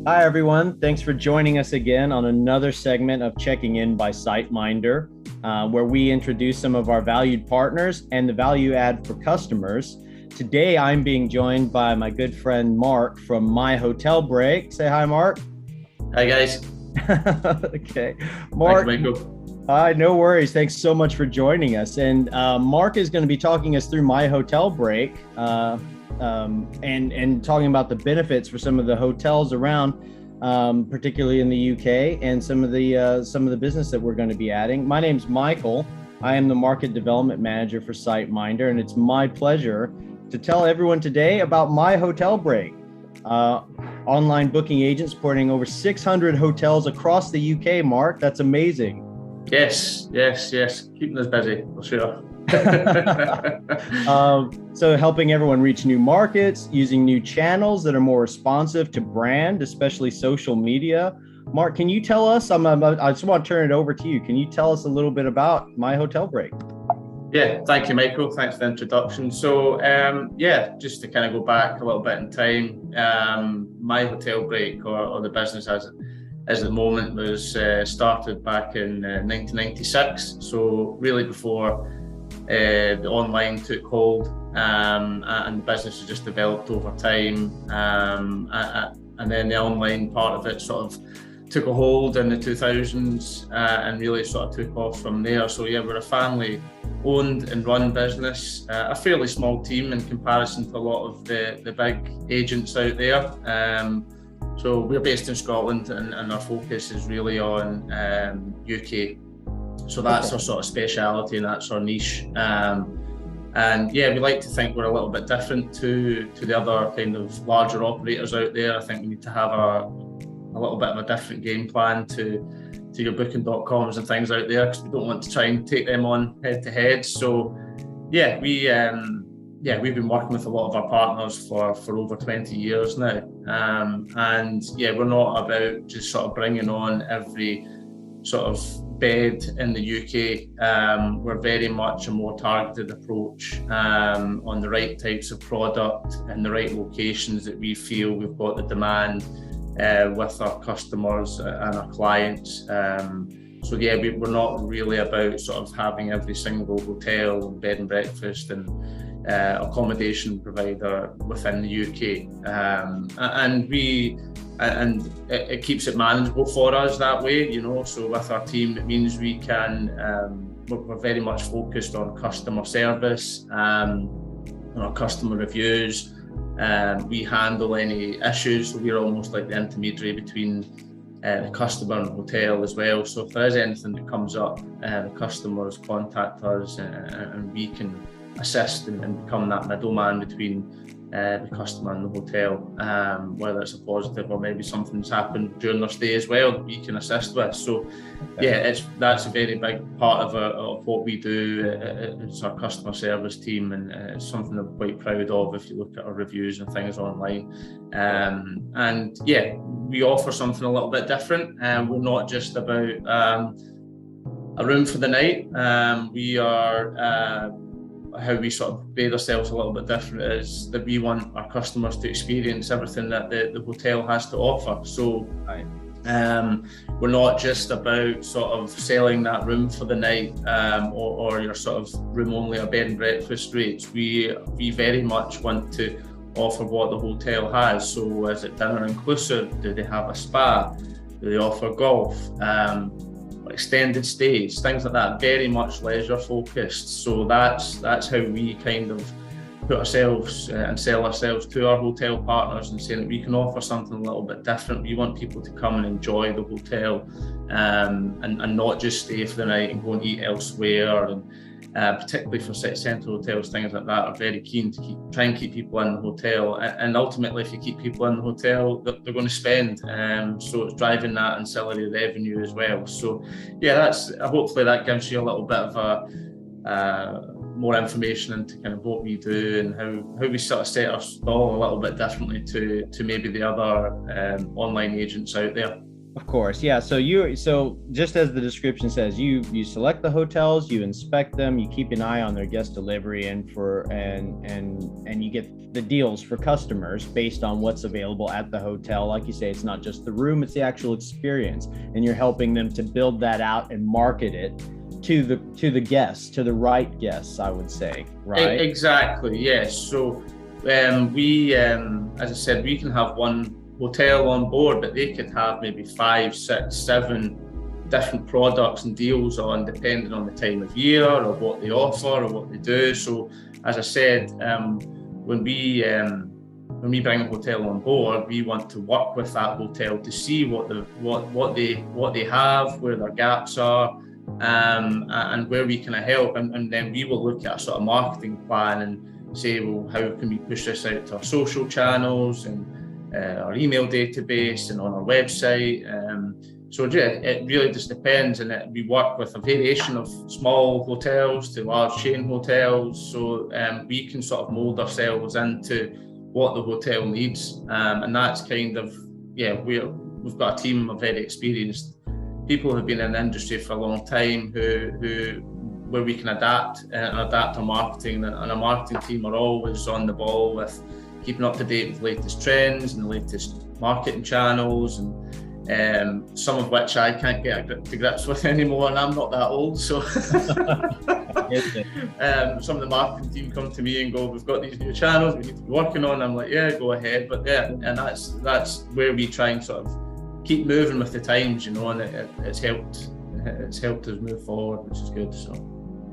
Hi, everyone. Thanks for joining us again on another segment of Checking In by SiteMinder, where we introduce some of our valued partners and the value add for customers. Today, I'm being joined by my good friend Mark from My Hotel Break. Say hi, Mark. Hi guys. Okay, Thanks, Mark. Michael. Hi, no worries. Thanks so much for joining us. And Mark is going to be talking us through My Hotel Break and talking about the benefits for some of the hotels around, particularly in the UK, and some of the business that we're going to be adding. My name's Michael. I am the Market Development Manager for SiteMinder, and it's my pleasure to tell everyone today about My Hotel Break. Online booking agent supporting over 600 hotels across the UK, Mark. That's amazing. Yes. Keeping us busy, for sure. So helping everyone reach new markets, using new channels that are more responsive to brand, especially social media. Mark, can you tell us, I just want to turn it over to you. Can you tell us a little bit about My Hotel Break? Yeah, thank you, Michael. Thanks for the introduction. So, just to kind of go back a little bit in time, My Hotel Break, or the business as at the moment, was started back in 1996. So really before the online took hold, and the business has just developed over time, and then the online part of it sort of took a hold in the 2000s, and really sort of took off from there. So yeah, we're a family owned and run business, a fairly small team in comparison to a lot of the big agents out there. So we're based in Scotland, and our focus is really on UK. So that's our sort of speciality, and that's our niche. And yeah, we like to think we're a little bit different to the other kind of larger operators out there. I think we need to have a little bit of a different game plan to your booking.coms and things out there, because we don't want to try and take them on head to head. So yeah, we've been working with a lot of our partners for over 20 years now. And yeah, we're not about just sort of bringing on every sort of bed in the UK. We're very much a more targeted approach on the right types of product and the right locations that we feel we've got the demand with our customers and our clients. So yeah, we're not really about sort of having every single hotel, bed and breakfast and accommodation provider within the UK. And it keeps it manageable for us that way, you know. So with our team, it means we can, we're very much focused on customer service, on our customer reviews. We handle any issues, so we're almost like the intermediary between the customer and the hotel as well. So if there is anything that comes up, the customers contact us, and we can assist and become that middleman between the customer and the hotel, whether it's a positive or maybe something's happened during their stay as well that we can assist with. So yeah, that's a very big part of what we do. It's our customer service team, and it's something I'm quite proud of if you look at our reviews and things online. And yeah, we offer something a little bit different, and we're not just about a room for the night. We are how we sort of grade ourselves a little bit different is that we want our customers to experience everything that the hotel has to offer. So we're not just about sort of selling that room for the night, or your sort of room only or bed and breakfast rates. We very much want to offer what the hotel has. So is it dinner inclusive? Do they have a spa? Do they offer golf? Extended stays, things like that, very much leisure focused. So that's how we kind of put ourselves and sell ourselves to our hotel partners, and saying that we can offer something a little bit different. We want people to come and enjoy the hotel, and not just stay for the night and go and eat elsewhere. And particularly for city centre hotels, things like that are very keen to try and keep people in the hotel. And ultimately, if you keep people in the hotel, they're going to spend. So it's driving that ancillary revenue as well. So yeah, that's hopefully that gives you a little bit of a more information into kind of what we do and how we sort of set our stall a little bit differently to maybe the other online agents out there. Of course, yeah. So just as the description says, you select the hotels, you inspect them, you keep an eye on their guest delivery, and you get the deals for customers based on what's available at the hotel. Like you say, it's not just the room, it's the actual experience, and you're helping them to build that out and market it to the guests, to the right guests, I would say, right? Exactly, yes. So as I said, we can have one hotel on board, but they could have maybe 5, 6, 7 different products and deals on, depending on the time of year or what they offer or what they do. So as I said, when we bring a hotel on board, we want to work with that hotel to see what they have, where their gaps are, and where we can help, and then we will look at a sort of marketing plan and say, well, how can we push this out to our social channels and our email database and on our website. So yeah, it really just depends, and we work with a variation of small hotels to large chain hotels, so we can sort of mold ourselves into what the hotel needs, and that's kind of, yeah, we've got a team of very experienced people who've been in the industry for a long time where we can adapt our marketing, and our marketing team are always on the ball with keeping up to date with the latest trends and the latest marketing channels, and some of which I can't get to grips with anymore, and I'm not that old, so some of the marketing team come to me and go, we've got these new channels we need to be working on. I'm like, yeah, go ahead. But yeah, and that's where we try and sort of keep moving with the times, you know, and it's helped us move forward, which is good. So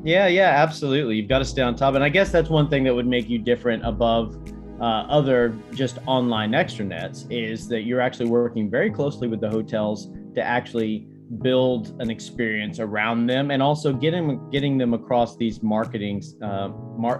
yeah, absolutely. You've got to stay on top, and I guess that's one thing that would make you different above other just online extranets, is that you're actually working very closely with the hotels to actually build an experience around them, and also getting them across these marketing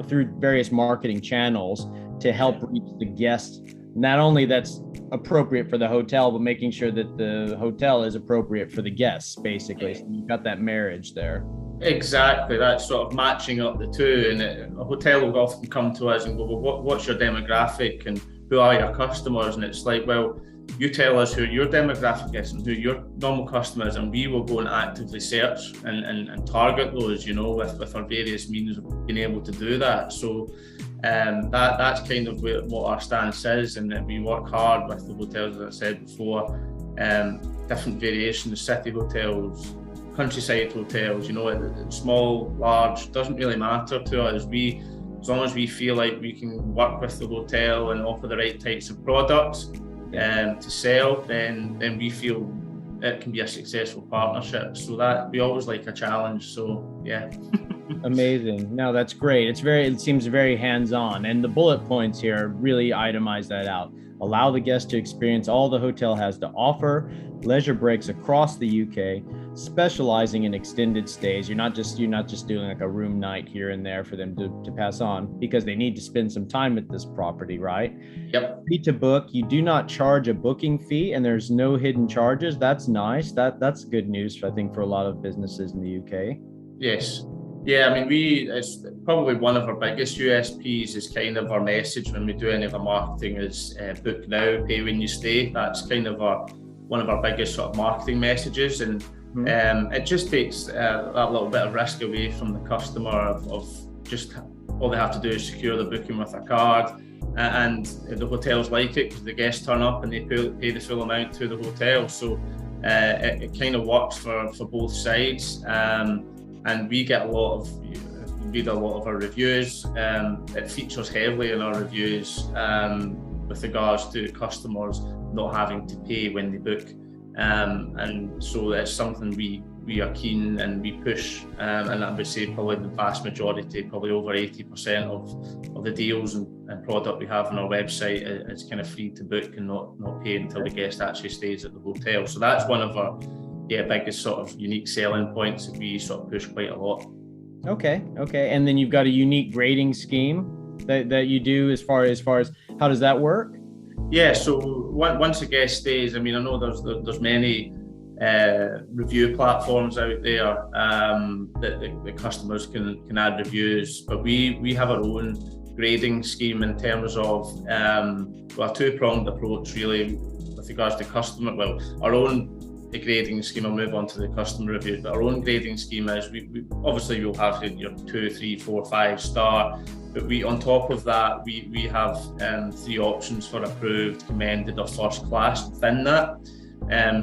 through various marketing channels to help reach the guests. Not only that's appropriate for the hotel, but making sure that the hotel is appropriate for the guests, basically. So you've got that marriage there. Exactly, that's sort of matching up the two, and a hotel will often come to us and go, well, what's your demographic and who are your customers? And it's like, well, you tell us who your demographic is and who your normal customer is, and we will go and actively search and target those, you know, with our various means of being able to do that. So that's kind of what our stance is, and that we work hard with the hotels, as I said before, different variations, city hotels, countryside hotels, you know, small, large, doesn't really matter to us. As long as we feel like we can work with the hotel and offer the right types of products to sell, then we feel it can be a successful partnership. So that we always like a challenge. So yeah. Amazing. No, that's great. It seems very hands-on, and the bullet points here really itemize that out. Allow the guest to experience all the hotel has to offer, leisure breaks across the UK, specializing in extended stays. You're not just doing like a room night here and there for them to pass on, because they need to spend some time at this property, right? Yep. Free to book. You do not charge a booking fee, and there's no hidden charges. That's nice. That's good news, I think, for a lot of businesses in the UK. Yes. Yeah, I mean, it's probably one of our biggest USPs is kind of our message when we do any of our marketing is book now, pay when you stay. That's kind of one of our biggest sort of marketing messages, and it just takes that little bit of risk away from the customer of just all they have to do is secure the booking with a card, and the hotels like it because the guests turn up and they pay the full amount to the hotel. So it kind of works for both sides. And we get read a lot of our reviews. It features heavily in our reviews with regards to customers not having to pay when they book. And so it's something we are keen and we push. And I would say probably the vast majority, probably over 80% of the deals and product we have on our website is kind of free to book and not pay until the guest actually stays at the hotel. So that's one of our biggest sort of unique selling points that we sort of push quite a lot. Okay. And then you've got a unique grading scheme that you do as far as how does that work? Yeah, so once a guest stays, I mean, I know there's many review platforms out there that the customers can add reviews, but we have our own grading scheme in terms of a two-pronged approach really with regards to customer. Well, our own the grading scheme, I'll move on to the customer review. But our own grading scheme is we obviously you'll have your 2, 3, 4, 5 star, but we on top of that we have 3 options for approved, commended, or first class within that.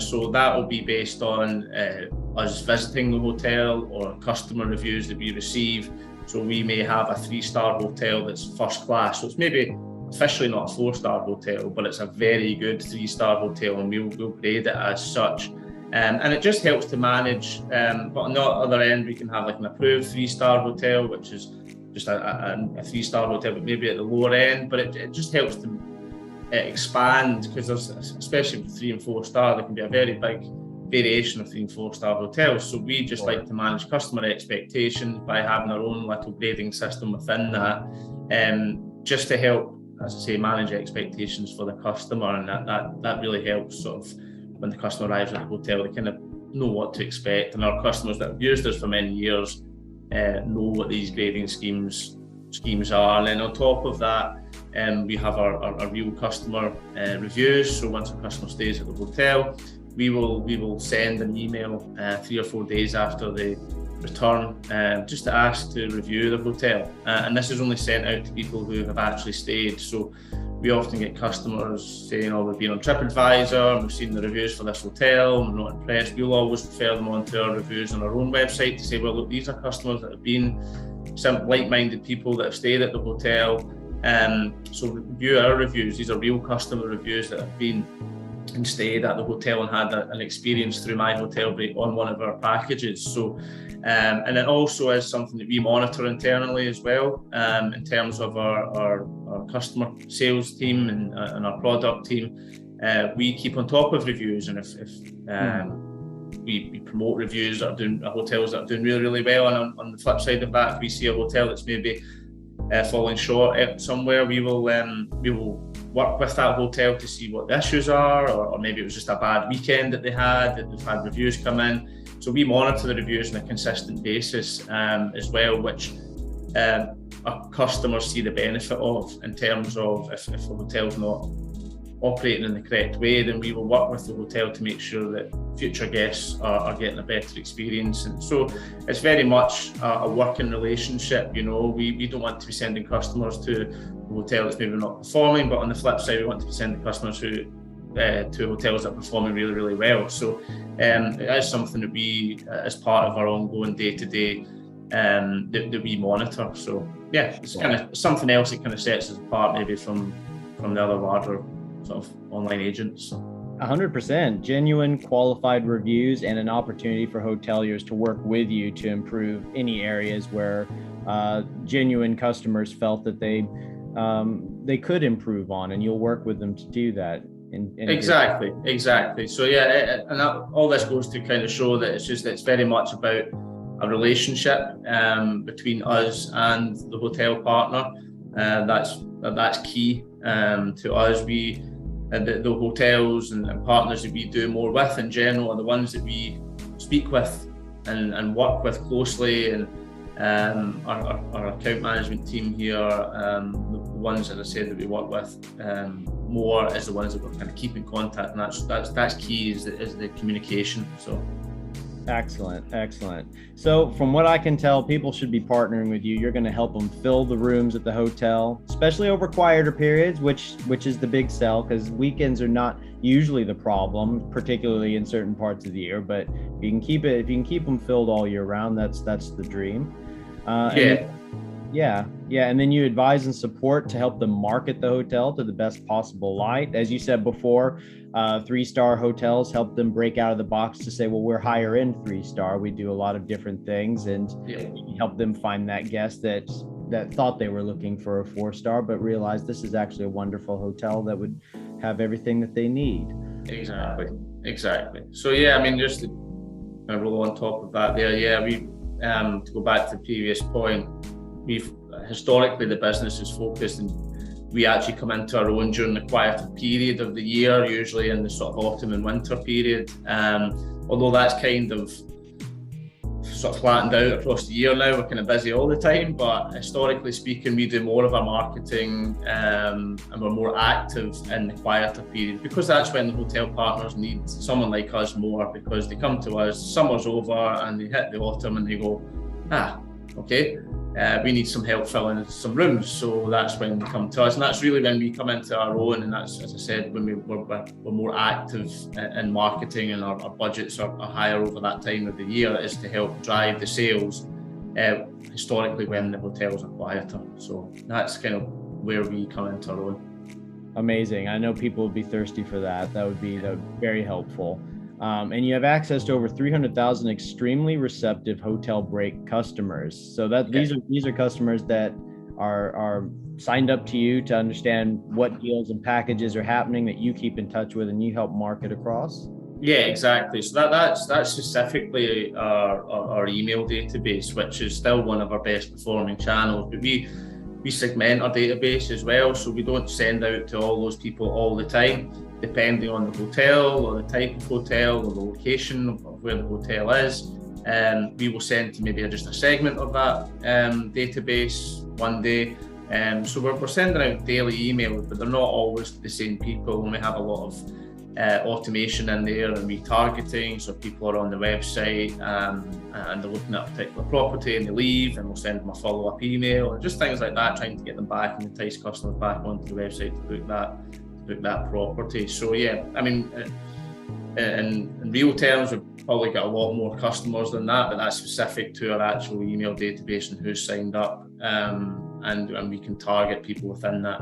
So that will be based on us visiting the hotel or customer reviews that we receive. So we may have a 3-star hotel that's first class, so it's maybe officially not a 4-star hotel, but it's a very good 3-star hotel, and we'll grade it as such. And it just helps to manage, but on the other end we can have like an approved 3-star hotel, which is just a 3-star hotel, but maybe at the lower end, but it just helps to expand, because there's, especially with 3 and 4 star, there can be a very big variation of 3 and 4 star hotels. So we just like to manage customer expectations by having our own little grading system within that, just to help, as I say, manage expectations for the customer, and that really helps sort of when the customer arrives at the hotel, they kind of know what to expect, and our customers that have used us for many years know what these grading schemes are. And then on top of that, we have our real customer reviews. So once a customer stays at the hotel, we will send an email 3 or 4 days after they return, just to ask to review the hotel. And this is only sent out to people who have actually stayed. So we often get customers saying, oh, we've been on TripAdvisor, we've seen the reviews for this hotel, we're not impressed. We'll always refer them on to our reviews on our own website to say, well, look, these are customers that have been some like-minded people that have stayed at the hotel. So review our reviews. These are real customer reviews that have been and stayed at the hotel and had an experience through My Hotel Break on one of our packages. So, and it also is something that we monitor internally as well, in terms of our customer sales team and our product team. We keep on top of reviews, and if we promote reviews that are doing hotels that are doing really, really well, and on the flip side of that, if we see a hotel that's maybe falling short somewhere, we will work with that hotel to see what the issues are, or maybe it was just a bad weekend that they've had reviews come in. So we monitor the reviews on a consistent basis as well, which our customers see the benefit of, in terms of if a hotel's not operating in the correct way, then we will work with the hotel to make sure that future guests are getting a better experience. And so it's very much a working relationship. You know, we don't want to be sending customers to a hotel that's maybe not performing, but on the flip side, we want to be sending customers to hotels that are performing really, really well. So it is something that we, as part of our ongoing day-to-day, that we monitor. So yeah, it's kind of something else that kind of sets us apart maybe from the other larger sort of online agents. 100%. Genuine, qualified reviews, and an opportunity for hoteliers to work with you to improve any areas where genuine customers felt that they could improve on, and you'll work with them to do that. Exactly. So yeah, and all this goes to kind of show that it's very much about a relationship between us and the hotel partner. That's key to us. The hotels and partners that we do more with in general are the ones that we speak with and work with closely, and our account management team here, the ones, as I said, that we work with more is the ones that we're kind of keep in contact, and that's key, is the communication. So Excellent. So from what I can tell, people should be partnering with you. You're going to help them fill the rooms at the hotel, especially over quieter periods, which is the big sell, because weekends are not usually the problem, particularly in certain parts of the year. But if you can keep them filled all year round, that's the dream. And then you advise and support to help them market the hotel to the best possible light. As you said before, 3-star hotels help them break out of the box to say, well, we're higher end 3-star. We do a lot of different things, and help them find that guest that thought they were looking for a 4-star, but realized this is actually a wonderful hotel that would have everything that they need. Exactly. So yeah, I mean, just to kind of roll on top of that there, we to go back to the previous point, we've historically, the business is focused, and we actually come into our own during the quieter period of the year, usually in the sort of autumn and winter period. Although that's kind of sort of flattened out across the year now. We're kind of busy all the time, but historically speaking, we do more of our marketing and we're more active in the quieter period, because that's when the hotel partners need someone like us more, because they come to us, summer's over and they hit the autumn and they go, okay, we need some help filling some rooms. So that's when they come to us, and that's really when we come into our own. And that's, as I said, when we're more active in marketing, and our budgets are higher over that time of the year, is to help drive the sales historically when the hotels are quieter. So that's kind of where we come into our own. Amazing. I know people would be thirsty for that. That would be very helpful. And you have access to over 300,000 extremely receptive hotel break customers. So that these are customers that are signed up to you to understand what deals and packages are happening that you keep in touch with and you help market across. Yeah, exactly. So that's specifically our email database, which is still one of our best performing channels. But we segment our database as well, so we don't send out to all those people all the time. Depending on the hotel or the type of hotel or the location of where the hotel is, we will send to maybe just a segment of that database one day. So we're sending out daily emails, but they're not always the same people, and we have a lot of automation in there and retargeting. So people are on the website and they're looking at a particular property and they leave, and we'll send them a follow-up email, and just things like that, trying to get them back and entice customers back onto the website to book that property. So yeah, I mean, in real terms, we've probably got a lot more customers than that, but that's specific to our actual email database and who's signed up, and we can target people within that.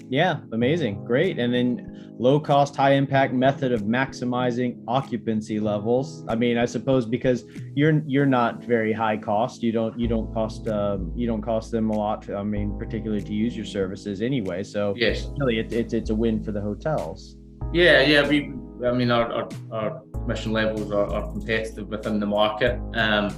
Yeah, amazing, great. And then low cost, high impact method of maximizing occupancy levels. I mean, I suppose because you're not very high cost, you don't cost them a lot. I mean, particularly to use your services anyway. So yes, really, it's a win for the hotels. Yeah. I mean, our commission levels are competitive within the market, and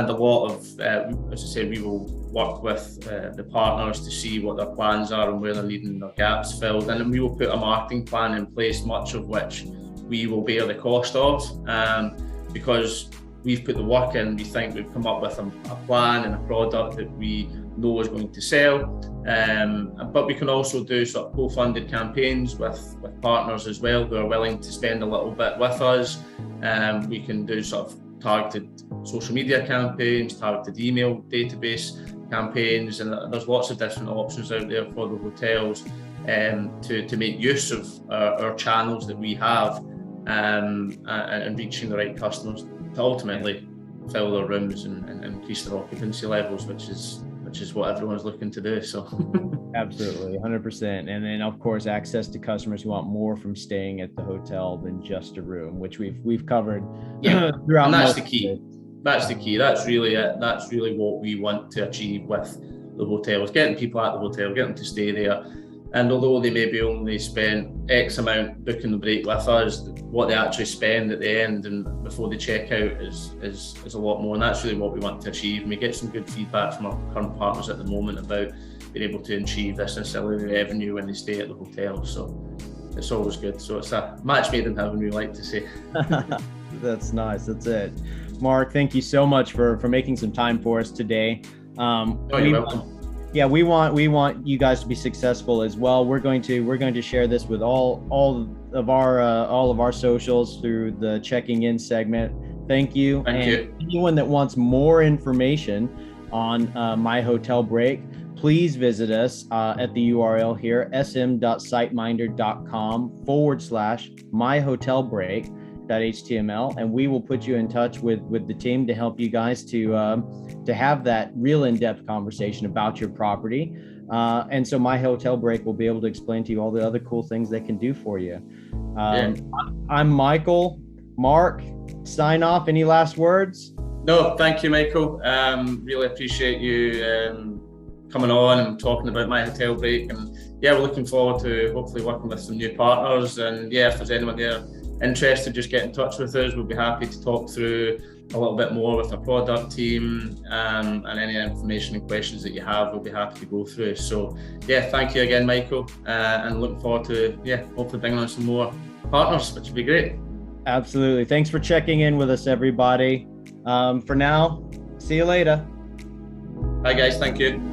a lot of, as I say, we will work with the partners to see what their plans are and where they're needing their gaps filled, and then we will put a marketing plan in place, much of which we will bear the cost of, because we've put the work in. We think we've come up with a plan and a product that we know is going to sell, but we can also do sort of co-funded campaigns with partners as well who are willing to spend a little bit with us. We can do sort of targeted social media campaigns, targeted email database campaigns, and there's lots of different options out there for the hotels to make use of our channels that we have, and reaching the right customers to ultimately fill their rooms and increase their occupancy levels, which is what everyone's looking to do. So absolutely, 100%. And then of course, access to customers who want more from staying at the hotel than just a room, which we've covered. Yeah, throughout. And that's the key. That's the key. That's really it. That's really what we want to achieve with the hotels, getting people at the hotel, getting them to stay there. And although they maybe only spend X amount booking the break with us, what they actually spend at the end and before they check out is a lot more. And that's really what we want to achieve. And we get some good feedback from our current partners at the moment about being able to achieve this ancillary revenue when they stay at the hotel. So it's always good. So it's a match made in heaven, we like to say. That's nice. That's it. Mark, thank you so much for making some time for us today. You're welcome. Yeah, we want you guys to be successful as well. We're going to share this with all of our socials through the checking in segment. Thank you. Thank you. Anyone that wants more information on My Hotel Break, please visit us at the URL here, sm.siteminder.com/myhotelbreak.html, and we will put you in touch with the team to help you guys to have that real in-depth conversation about your property. And so My Hotel Break will be able to explain to you all the other cool things they can do for you. I'm Michael. Mark, sign off. Any last words? No, thank you, Michael. Really appreciate you coming on and talking about My Hotel Break. And yeah, we're looking forward to hopefully working with some new partners. And yeah, if there's anyone there interested, just get in touch with us. We'll be happy to talk through a little bit more with our product team, and any information and questions that you have, we'll be happy to go through. So yeah, thank you again, Michael, and looking forward to hopefully bringing on some more partners, which would be great. Absolutely. Thanks for checking in with us, everybody. For now, see you later. Bye, guys. Thank you.